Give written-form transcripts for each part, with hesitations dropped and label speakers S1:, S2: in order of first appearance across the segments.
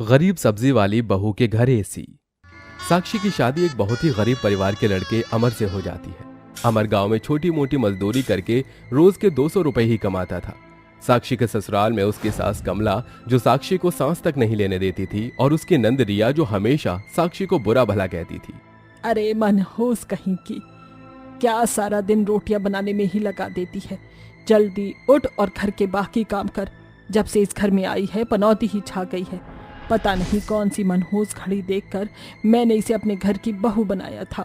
S1: गरीब सब्जी वाली बहू के घर एसी। साक्षी की शादी एक बहुत ही गरीब परिवार के लड़के अमर से हो जाती है। अमर गांव में छोटी मोटी मजदूरी करके रोज के 200 रुपए ही कमाता था। साक्षी के ससुराल में उसकी सास कमला, जो साक्षी को सांस तक नहीं लेने देती थी, और उसकी नंद रिया, जो हमेशा साक्षी को बुरा भला कहती थी।
S2: अरे मनहूस कहीं की, क्या सारा दिन रोटियां बनाने में ही लगा देती है। जल्दी उठ और घर के बाकी काम कर। जब से इस घर में आई है पनौती ही छा गई है। पता नहीं कौन सी मनहूस घड़ी देखकर मैंने इसे अपने घर की बहू बनाया था।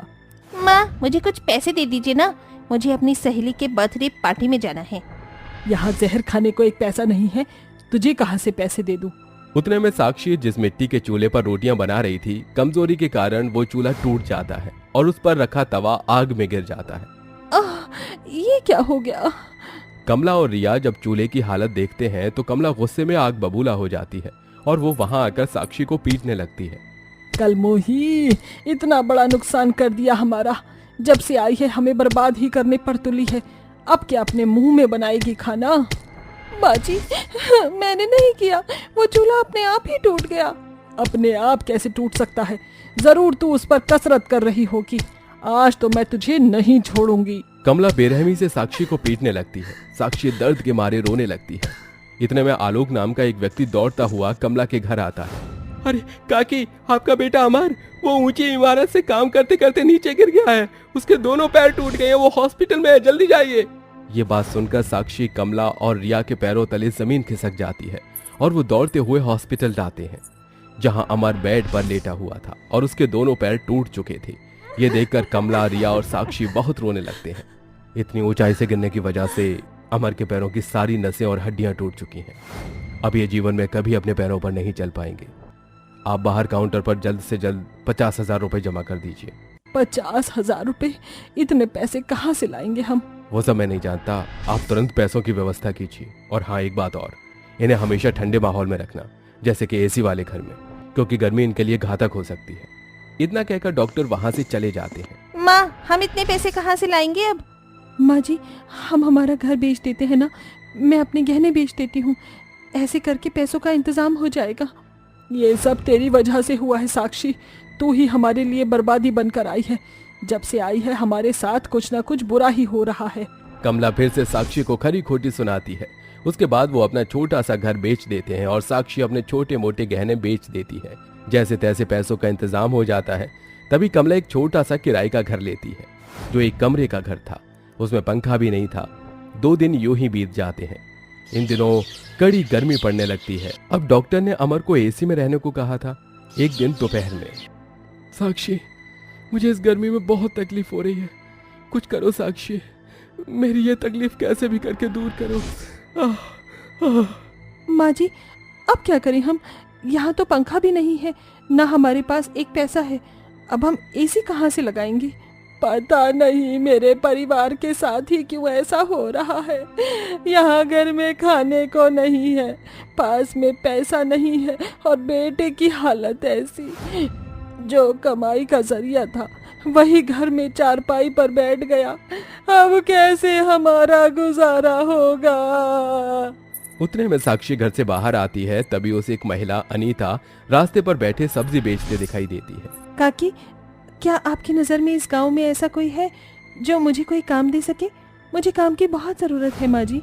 S3: माँ, मुझे कुछ पैसे दे दीजिए ना, मुझे अपनी सहेली के बर्थडे पार्टी में जाना है।
S2: यहाँ जहर खाने को एक पैसा नहीं है, तुझे कहाँ से पैसे दे दूं?
S1: उतने में साक्षी जिस मिट्टी के चूल्हे पर रोटियां बना रही थी, कमजोरी के कारण वो चूल्हा टूट जाता है और उस पर रखा तवा आग में गिर जाता है।
S2: ये क्या हो गया?
S1: कमला और रिया जब चूल्हे की हालत देखते हैं तो कमला गुस्से में आग बबूला हो जाती है और वो वहां आकर साक्षी को पीटने लगती है।
S2: कल मोही, इतना बड़ा नुकसान कर दिया हमारा। जब से आई है हमें बर्बाद ही करने पर तुली है। अब क्या अपने मुंह में बनाएगी खाना? बाजी, मैंने नहीं किया, वो चूल्हा अपने आप ही टूट गया। अपने आप कैसे टूट सकता है? जरूर तू उस पर कसरत कर रही होगी। आज तो मैं तुझे नहीं छोड़ूंगी।
S1: कमला बेरहमी से साक्षी को पीटने लगती है। साक्षी दर्द के मारे रोने लगती है। इतने में आलोक नाम का एक व्यक्ति दौड़ता हुआ कमला के घर आता है। अरे काकी, आपका बेटा अमर वो ऊंची इमारत से काम करते करते नीचे गिर गया है। उसके दोनों पैर टूट गए हैं, वो हॉस्पिटल में है, जल्दी जाइए। ये बात सुनकर साक्षी, कमला और रिया के पैरों तले जमीन खिसक जाती है और वो दौड़ते हुए हॉस्पिटल जाते हैं, जहां अमर बेड पर लेटा हुआ था और उसके दोनों पैर टूट चुके थे। ये देखकर कमला, रिया और साक्षी बहुत रोने लगते हैं। इतनी ऊंचाई से गिरने की वजह से अमर के पैरों की सारी नसें और हड्डियां टूट चुकी हैं। अब ये जीवन में कभी अपने पैरों पर नहीं चल पाएंगे। आप बाहर काउंटर पर जल्द से जल्द 50,000 रुपए जमा कर दीजिए।
S2: 50,000 रुपए? इतने पैसे कहाँ से लाएंगे हम?
S1: वो सब मैं नहीं जानता, आप तुरंत पैसों की व्यवस्था कीजिए। और हाँ, एक बात और, इन्हें हमेशा ठंडे माहौल में रखना, जैसे कि एसी वाले घर में, क्योंकि गर्मी इनके लिए घातक हो सकती है। इतना कहकर डॉक्टर वहाँ से चले जाते हैं।
S3: माँ, हम इतने पैसे कहाँ से लाएंगे अब?
S2: माँ जी, हम हमारा घर बेच देते हैं ना, मैं अपने गहने बेच देती हूँ। ऐसे करके पैसों का इंतजाम हो जाएगा। ये सब तेरी वजह से हुआ है साक्षी, तू ही हमारे लिए बर्बादी बनकर आई है। जब से आई है हमारे साथ कुछ ना कुछ बुरा ही हो रहा है।
S1: कमला फिर से साक्षी को खरी खोटी सुनाती है। उसके बाद वो अपना छोटा सा घर बेच देते हैं और साक्षी अपने छोटे मोटे गहने बेच देती है। जैसे तैसे पैसों का इंतजाम हो जाता है। तभी कमला एक छोटा सा किराए का घर लेती है, जो एक कमरे का घर था। उसमें पंखा भी नहीं था। 2 दिन यूं ही बीत जाते हैं। इन दिनों कड़ी गर्मी पड़ने लगती है। अब डॉक्टर ने अमर को एसी में रहने को कहा था। एक दिन दोपहर में, साक्षी, मुझे इस गर्मी में बहुत तकलीफ हो रही है, कुछ करो साक्षी, मेरी ये तकलीफ कैसे भी करके दूर करो।
S2: माँ जी, अब क्या करें हम? यहाँ तो पंखा भी नहीं है, ना हमारे पास एक पैसा है। अब हम एसी कहाँ से लगाएंगे? पता नहीं मेरे परिवार के साथ ही क्यों ऐसा हो रहा है। यहाँ घर में खाने को नहीं है, पास में पैसा नहीं है, और बेटे की हालत ऐसी। जो कमाई का जरिया था वही घर में चारपाई पर बैठ गया। अब कैसे हमारा गुजारा होगा?
S1: उतने में साक्षी घर से बाहर आती है। तभी उसे एक महिला अनीता रास्ते पर बैठे सब्जी बेचते दिखाई देती है।
S2: काकी, क्या आपकी नज़र में इस गांव में ऐसा कोई है जो मुझे कोई काम दे सके? मुझे काम की बहुत ज़रूरत है माँ जी।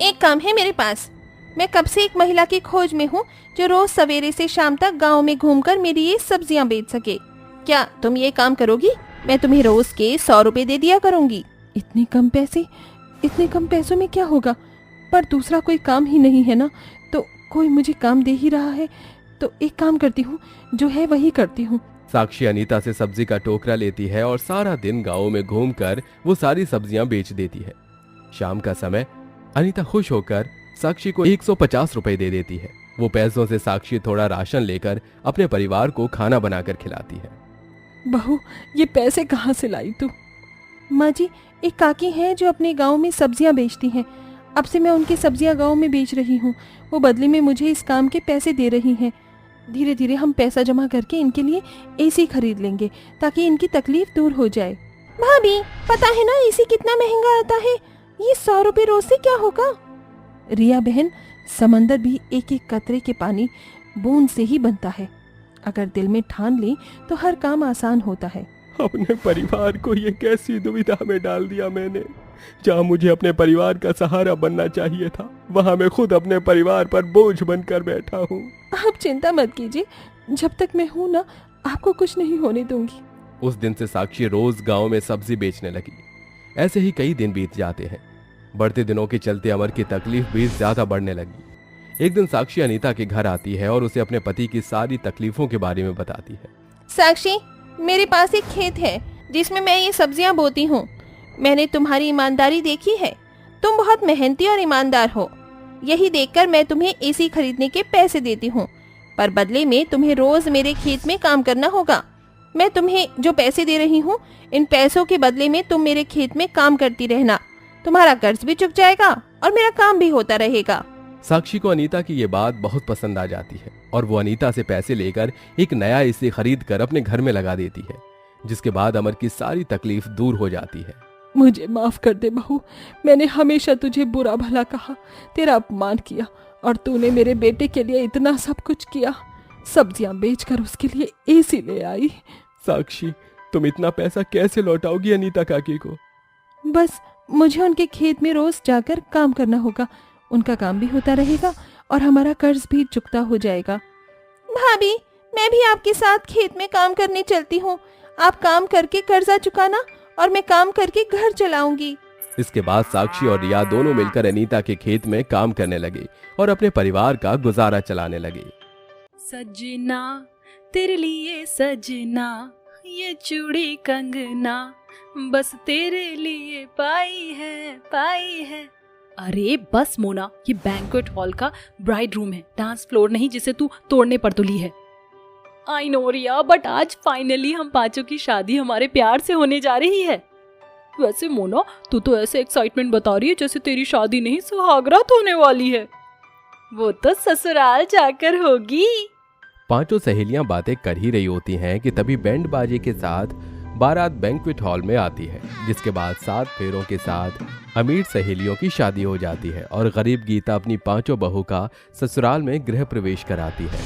S3: एक काम है मेरे पास। मैं कब से एक महिला की खोज में हूँ जो रोज सवेरे से शाम तक गांव में घूमकर मेरी ये सब्जियां बेच सके। क्या तुम ये काम करोगी? मैं तुम्हें रोज के 100 रुपए दे दिया करूंगी।
S2: इतने कम पैसे? इतने कम पैसों में क्या होगा? पर दूसरा कोई काम ही नहीं है ना, तो कोई मुझे काम दे ही रहा है तो एक काम करती हूँ, जो है वही करती हूँ।
S1: साक्षी अनीता से सब्जी का टोकरा लेती है और सारा दिन गाँव में घूमकर वो सारी सब्जियां बेच देती है। शाम का समय अनीता खुश होकर साक्षी को 150 रुपए दे देती है। वो पैसों से साक्षी थोड़ा राशन लेकर अपने परिवार को खाना बनाकर खिलाती है।
S2: बहू, ये पैसे कहाँ से लाई तू?
S3: माँ जी, एक काकी है जो अपने गांव में सब्जियां बेचती हैं। अब से मैं उनकी सब्जियां गांव में बेच रही हूँ। वो बदले में मुझे इस काम के पैसे दे रही हैं। धीरे धीरे हम पैसा जमा करके इनके लिए एसी खरीद लेंगे ताकि इनकी तकलीफ दूर हो जाए। भाभी, पता है ना एसी कितना महंगा आता है? ये 100 रुपए रोज से क्या होगा?
S2: रिया बहन, समंदर भी एक एक कतरे के पानी
S3: बूंद से ही बनता है। अगर दिल में ठान ले तो हर काम आसान होता है।
S1: अपने परिवार को ये कैसी दुविधा में डाल दिया मैंने। जहाँ मुझे अपने परिवार का सहारा बनना चाहिए था, वहाँ मैं खुद अपने परिवार पर बोझ बनकर बैठा हूँ।
S2: आप चिंता मत कीजिए, जब तक मैं हूँ ना, आपको कुछ नहीं होने दूंगी।
S1: उस दिन से साक्षी रोज गांव में सब्जी बेचने लगी। ऐसे ही कई दिन बीत जाते हैं। बढ़ते दिनों के चलते अमर की तकलीफ भी ज्यादा बढ़ने लगी। एक दिन साक्षी अनीता के घर आती है और उसे अपने पति की सारी तकलीफों के बारे में बताती है।
S3: साक्षी, मेरे पास एक खेत है जिसमें मैं ये सब्जियां बोती हूँ। मैंने तुम्हारी ईमानदारी देखी है। तुम बहुत मेहनती और ईमानदार हो। यही देखकर मैं तुम्हें एसी खरीदने के पैसे देती हूँ, पर बदले में तुम्हें रोज मेरे खेत में काम करना होगा। मैं तुम्हें जो पैसे दे रही हूँ, इन पैसों के बदले में तुम मेरे खेत में काम करती रहना। तुम्हारा कर्ज भी चुक जाएगा और मेरा काम भी होता रहेगा।
S1: साक्षी को अनीता की ये बात बहुत पसंद आ जाती है और वो अनीता से पैसे लेकर एक नया एसी खरीद कर अपने घर में लगा देती है, जिसके बाद अमर की सारी तकलीफ दूर हो जाती है।
S2: मुझे माफ कर दे बहू, मैंने हमेशा तुझे बुरा भला कहा, तेरा अपमान किया, और तूने मेरे बेटे के लिए इतना सब कुछ किया। सब्जियां बेचकर उसके लिए एसी ले आई।
S1: साक्षी, तुम इतना पैसा कैसे लौटाओगी अनीता काकी को?
S3: बस मुझे उनके खेत में रोज जाकर काम करना होगा। उनका काम भी होता रहेगा और हमारा कर्ज भी चुकता हो जाएगा। भाभी, मैं भी आपके साथ खेत में काम करने चलती हूँ। आप काम करके कर्जा चुकाना और मैं काम करके घर चलाऊंगी।
S1: इसके बाद साक्षी और रिया दोनों मिलकर अनीता के खेत में काम करने लगे और अपने परिवार का गुजारा चलाने लगे।
S4: सजना तेरे लिए सजना, ये चूड़ी कंगना बस तेरे लिए पाई है। अरे बस मोना, ये बैंक्वेट हॉल का ब्राइड रूम है, डांस फ्लोर नहीं जिसे तू तोड़ने पर तुली है। आई नो रिया, बट आज फाइनली हम पांचों की शादी हमारे प्यार से होने जा रही है। वैसे मोना, तू तो ऐसे एक्साइटमेंट बता रही है जैसे तेरी शादी नहीं सुहागरात होने वाली है। वो तो ससुराल जाकर होगी।
S1: पांचों सहेलियां बातें कर ही रही होती हैं कि तभी बैंड बाजे के साथ बारात बैंक्वेट हॉल में आती है, जिसके बाद 7 फेरों के साथ अमीर सहेलियों की शादी हो जाती है और गरीब गीता अपनी पांचों बहू का ससुराल में गृह प्रवेश कराती है।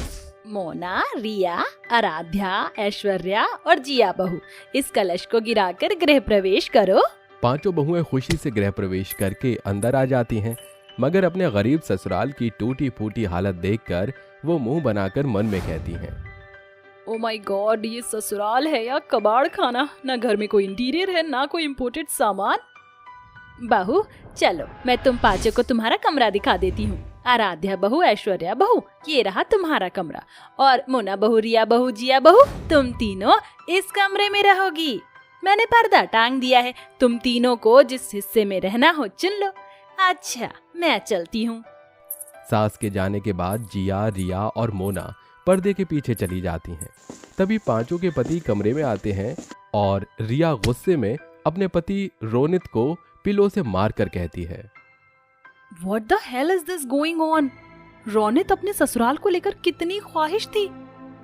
S4: मोना, रिया, आराध्या, ऐश्वर्या और जिया बहू, इस कलश को गिराकर गृह प्रवेश करो।
S1: पांचों बहुएं खुशी से गृह प्रवेश करके अंदर आ जाती हैं, मगर अपने गरीब ससुराल की टूटी फूटी हालत देखकर वो मुंह बनाकर मन में कहती हैं,
S4: ओ माय गॉड, ये ससुराल है या कबाड़ खाना। ना घर में कोई इंटीरियर है, ना कोई इम्पोर्टेड सामान। बहू चलो, मैं तुम पांचों को तुम्हारा कमरा दिखा देती हूँ। आराध्या बहू, ऐश्वर्या बहू, ये रहा तुम्हारा कमरा, और मोना बहू, रिया बहू, जिया बहू, तुम तीनों इस कमरे में रहोगी। मैंने पर्दा टांग दिया है, तुम तीनों को जिस हिस्से में रहना हो चुन लो। अच्छा, मैं चलती हूँ।
S1: सास के जाने के बाद जिया, रिया और मोना पर्दे के पीछे चली जाती हैं। तभी पांचों के पति कमरे में आते हैं और रिया गुस्से में अपने पति रोनित को पिलो से मारकर कहती है,
S4: What the hell is this going on? Ronit अपने ससुराल को लेकर कितनी ख्वाहिश थी।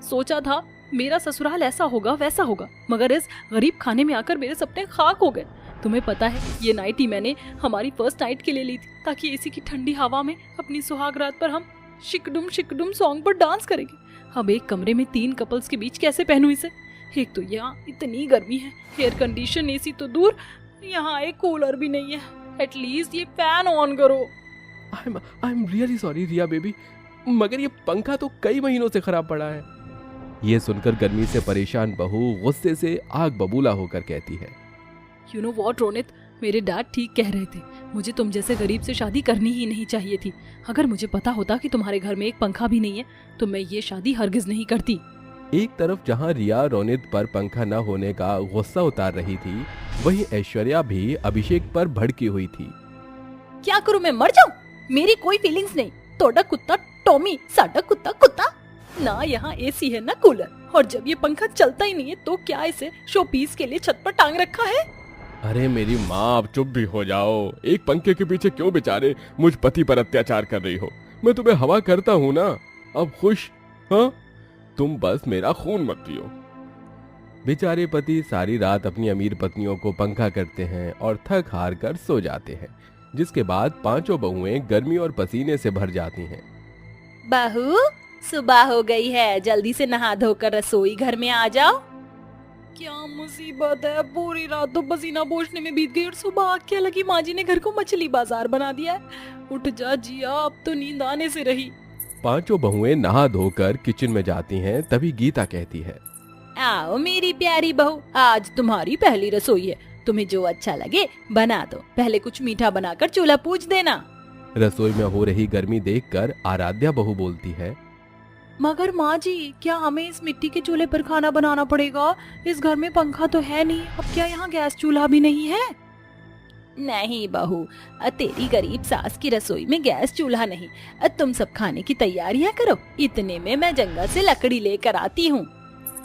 S4: सोचा था मेरा ससुराल ऐसा होगा वैसा होगा, मगर इस गरीब खाने में आकर मेरे सपने खाक हो गए। तुम्हें पता है, ये नाइटी मैंने हमारी फर्स्ट नाइट के लिए ली थी, ताकि एसी की ठंडी हवा में अपनी सुहाग रात पर हम शिकडुम शिकडुम सॉन्ग पर डांस करेंगे। अब एक कमरे में 3 कपल्स के बीच कैसे पहनूं इसे? एक तो यहाँ इतनी गर्मी है, एयर कंडीशन एसी तो दूर, यहाँ एक कूलर भी नहीं है। एटलीस्ट ये फैन ऑन करो।
S1: I am really sorry Riya baby, मगर ये पंखा तो कई महीनों से खराब पड़ा है। ये सुनकर गर्मी से परेशान बहू गुस्से से आग बबूला होकर कहती है,
S4: यू नो व्हाट रोनित, मेरे डैड ठीक कह रहे थे। मुझे तुम जैसे गरीब से शादी करनी ही नहीं चाहिए थी। अगर मुझे पता होता कि तुम्हारे घर में एक पंखा भी नहीं है तो मैं ये शादी हरगिज नहीं करती।
S1: एक तरफ जहां रिया रोनित पर पंखा न होने का गुस्सा उतार रही थी, वहीं ऐश्वर्या भी अभिषेक पर भड़की हुई थी।
S4: क्या करूं, मैं मर जाऊं? मेरी कोई फीलिंग्स नहीं। तोड़ा कुत्ता टॉमी, साडा कुत्ता कुत्ता। ना यहाँ एसी है ना कूलर, और जब ये पंखा चलता ही नहीं है तो क्या इसे शो पीस के लिए छत पर टांग रखा है?
S1: अरे मेरी माँ, आप चुप भी हो जाओ। एक पंखे के पीछे क्यों बेचारे मुझ पति पर अत्याचार कर रही हो? मैं तुम्हें हवा करता हूँ ना, अब खुश? हाँ, तुम बस मेरा खून मत पियो। बेचारे पति सारी रात अपनी अमीर पत्नियों को पंखा करते हैं और थक हार कर सो जाते हैं, जिसके बाद पांचों बहुएं गर्मी और पसीने से भर जाती हैं।
S4: बहू सुबह हो गई है, जल्दी से नहा धोकर रसोई घर में आ जाओ। क्या मुसीबत है, पूरी रात तो पसीना पोंछने में बीत गई और सुबह आग क्या लगी माँ जी ने घर को मछली बाजार बना दिया है। उठ जा जिया, अब तो नींद आने से रही।
S1: पांचों बहुएं नहा धोकर किचन में जाती हैं। तभी गीता कहती है,
S4: आओ मेरी प्यारी बहू, आज तुम्हारी पहली रसोई है, तुम्हें जो अच्छा लगे बना दो। पहले कुछ मीठा बनाकर चूल्हा पूछ देना।
S1: रसोई में हो रही गर्मी देखकर आराध्या बहू बोलती है,
S4: मगर माँ जी, क्या हमें इस मिट्टी के चूल्हे पर खाना बनाना पड़ेगा? इस घर में पंखा तो है नहीं, अब क्या यहाँ गैस चूल्हा भी नहीं है? नहीं बहू, तेरी गरीब सास की रसोई में गैस चूल्हा नहीं। तुम सब खाने की तैयारियां करो, इतने में मैं जंगल से लकड़ी लेकर आती हूँ।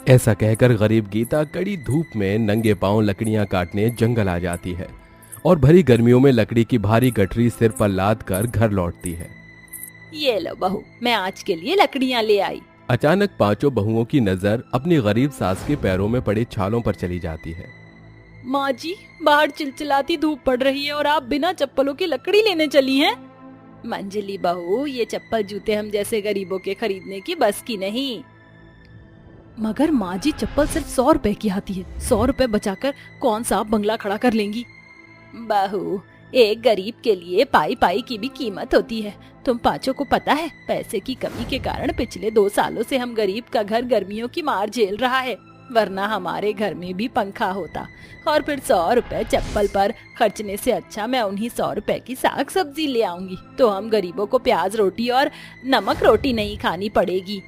S1: ऐसा कहकर गरीब गीता कड़ी धूप में नंगे पांव लकड़ियां काटने जंगल आ जाती है और भरी गर्मियों में लकड़ी की भारी गठरी सिर पर लाद कर घर लौटती है।
S4: ये लो बहू, मैं आज के लिए लकड़ियाँ ले आई।
S1: अचानक पांचों बहुओं की नजर अपनी गरीब सास के पैरों में पड़े छालों पर चली जाती है।
S4: माँ जी, बाहर चिलचिलाती धूप पड़ रही है और आप बिना चप्पलों की लकड़ी लेने चली हैं। मंजली बहू, ये चप्पल जूते हम जैसे गरीबों के खरीदने की बस की नहीं। मगर माँ जी, चप्पल सिर्फ 100 रुपए की आती है, 100 रुपए बचाकर कौन सा बंगला खड़ा कर लेंगी? बहू, एक गरीब के लिए पाई पाई की भी कीमत होती है। तुम पांचों को पता है, पैसे की कमी के कारण पिछले 2 सालों से हम गरीब का घर गर्मियों की मार झेल रहा है, वरना हमारे घर में भी पंखा होता। और फिर 100 रुपए चप्पल पर खर्चने से अच्छा मैं उन्हीं 100 रुपए की साग सब्जी ले आऊंगी, तो हम गरीबों को प्याज रोटी और नमक रोटी नहीं खानी पड़ेगी।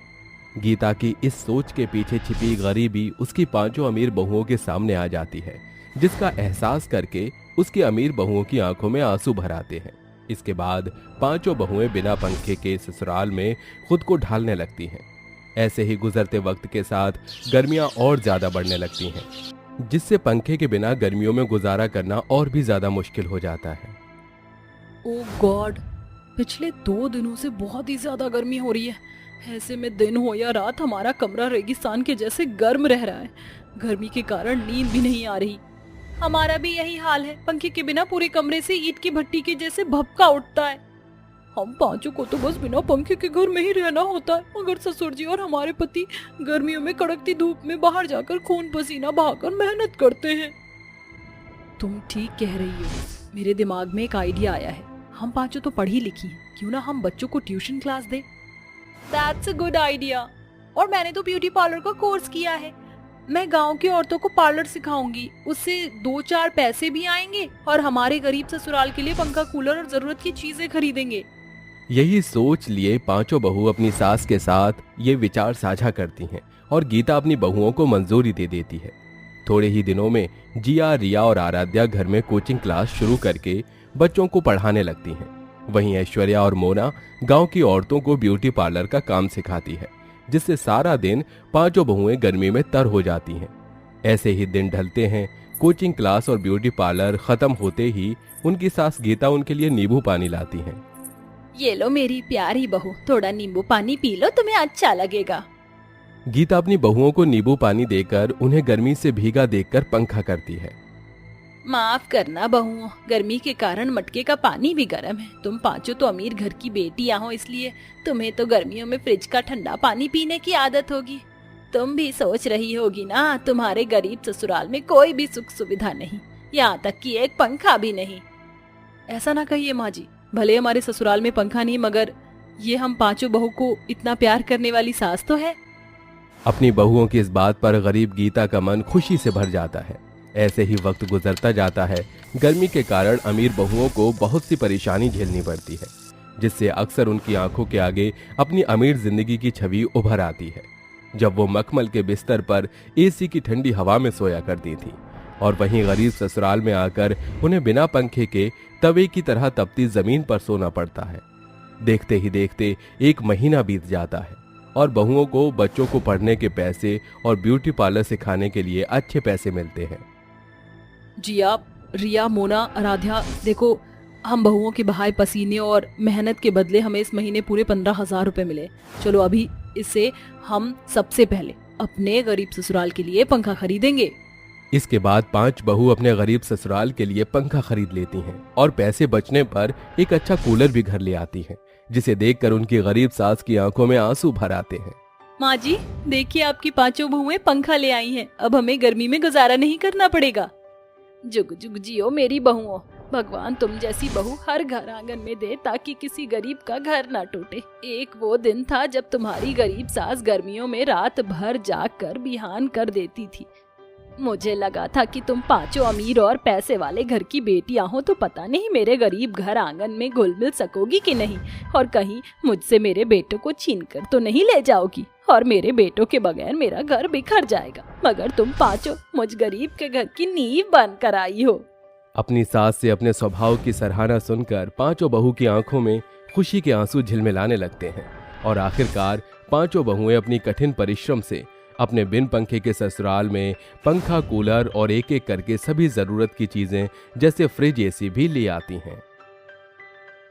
S1: गीता की इस सोच के पीछे छिपी गरीबी उसकी पांचों अमीर बहुओं के सामने आ जाती है, जिसका एहसास करके उसकी अमीर बहुओं की आंखों में आंसू भर आते हैं। इसके बाद पांचों बहुएं बिना पंखे के ससुराल में खुद को ढालने लगती हैं। ऐसे ही गुजरते वक्त के साथ गर्मियां और ज्यादा बढ़ने लगती हैं, जिससे पंखे के बिना गर्मियों में गुजारा करना और भी ज्यादा मुश्किल हो जाता है।
S4: ओह गॉड, पिछले 2 दिनों से बहुत ही ज्यादा गर्मी हो रही है। ऐसे में दिन हो या रात, हमारा कमरा रेगिस्तान के जैसे गर्म रह रहा है। गर्मी के कारण नींद भी नहीं आ रही। हमारा भी यही हाल है, पंखे के बिना पूरे कमरे से ईंट की भट्टी के जैसे भभका उठता है। हम पांचों को तो बस बिना पंखे के घर में ही रहना होता है, मगर ससुर जी और हमारे पति गर्मियों में कड़कती धूप में बाहर जाकर खून पसीना बहाकर मेहनत करते हैं। तुम ठीक कह रही हो, मेरे दिमाग में एक आइडिया आया है। हम पांचों तो पढ़ी लिखी हैं, क्यों ना हम बच्चों को ट्यूशन क्लास दें? That's a good idea। और मैंने तो ब्यूटी पार्लर का कोर्स किया है, मैं गांव की औरतों को पार्लर सिखाऊंगी, उससे 2-4 पैसे भी आएंगे और हमारे गरीब ससुराल के लिए पंखा, कूलर और जरूरत की चीजें खरीदेंगे।
S1: यही सोच लिए पांचों बहू अपनी सास के साथ ये विचार साझा करती हैं और गीता अपनी बहुओं को मंजूरी दे देती है। थोड़े ही दिनों में जिया, रिया और आराध्या घर में कोचिंग क्लास शुरू करके बच्चों को पढ़ाने लगती हैं। वहीं ऐश्वर्या और मोना गांव की औरतों को ब्यूटी पार्लर का काम सिखाती है, जिससे सारा दिन पांचों बहुएं गर्मी में तर हो जाती हैं। ऐसे ही दिन ढलते हैं। कोचिंग क्लास और ब्यूटी पार्लर खत्म होते ही उनकी सास गीता उनके लिए नींबू पानी लाती हैं।
S4: ये लो मेरी प्यारी बहू, थोड़ा नींबू पानी पी लो, तुम्हें अच्छा लगेगा।
S1: गीता अपनी बहुओं को नींबू पानी देकर उन्हें गर्मी से भीगा देखकर पंखा करती है।
S4: माफ करना बहुओं, गर्मी के कारण मटके का पानी भी गर्म है। तुम पांचों तो अमीर घर की बेटियां हो, इसलिए तुम्हें तो गर्मियों में फ्रिज का ठंडा पानी पीने की आदत होगी। तुम भी सोच रही होगी ना, तुम्हारे गरीब ससुराल में कोई भी सुख सुविधा नहीं, यहाँ तक कि एक पंखा भी नहीं। ऐसा ना कहिए माँ जी, भले हमारे ससुराल में पंखा नहीं, मगर ये हम पांचों बहू को इतना प्यार करने वाली सास तो है।
S1: अपनी बहुओं की इस बात पर गरीब गीता का मन खुशी से भर जाता है। ऐसे ही वक्त गुजरता जाता है। गर्मी के कारण अमीर बहुओं को बहुत सी परेशानी झेलनी पड़ती है, जिससे अक्सर उनकी आंखों के आगे अपनी अमीर जिंदगी की छवि उभर आती है, जब वो मखमल के बिस्तर पर एसी की ठंडी हवा में सोया करती थी, और वहीं गरीब ससुराल में आकर उन्हें बिना पंखे के तवे की तरह तपती जमीन पर सोना पड़ता है। देखते ही देखते 1 महीना बीत जाता है और बहुओं को बच्चों को पढ़ने के पैसे और ब्यूटी पार्लर सिखाने के लिए अच्छे पैसे मिलते हैं।
S4: जिया, रिया, मोना, आराध्या, देखो, हम बहुओं के बहाए पसीने और मेहनत के बदले हमें इस महीने पूरे 15,000 रुपए मिले। चलो अभी इससे हम सबसे पहले अपने गरीब ससुराल के लिए पंखा खरीदेंगे।
S1: इसके बाद 5 बहू अपने गरीब ससुराल के लिए पंखा खरीद लेती हैं और पैसे बचने पर एक अच्छा कूलर भी घर ले आती हैं, जिसे देखकर उनकी गरीब सास की आंखों में आंसू भर आते हैं।
S4: माँ जी, देखिए आपकी पांचों बहुएं पंखा ले आई हैं। अब हमें गर्मी में गुजारा नहीं करना पड़ेगा। जुग जुग जियो मेरी बहुओं। भगवान तुम जैसी बहू हर घर आंगन में दे ताकि किसी गरीब का घर ना टूटे। एक वो दिन था जब तुम्हारी गरीब सास गर्मियों में रात भर जाग कर बिहान कर देती थी। मुझे लगा था कि तुम पांचों अमीर और पैसे वाले घर की बेटियां हो तो पता नहीं मेरे गरीब घर आंगन में घुल मिल सकोगी कि नहीं, और कहीं मुझसे मेरे बेटों को छीन कर तो नहीं ले जाओगी और मेरे बेटों के बगैर मेरा घर बिखर जाएगा। मगर तुम पांचों मुझ गरीब के घर की नींव बन कर आई हो।
S1: अपनी सास से अपने स्वभाव की सराहना सुनकर पांचों बहू की आंखों में खुशी के आंसू झिलमिलाने लगते हैं और आखिरकार पांचों बहुएं अपनी कठिन परिश्रम से अपने बिन पंखे के ससुराल में पंखा, कूलर और एक एक करके सभी जरूरत की चीजें जैसे फ्रिज, एसी भी ले आती हैं।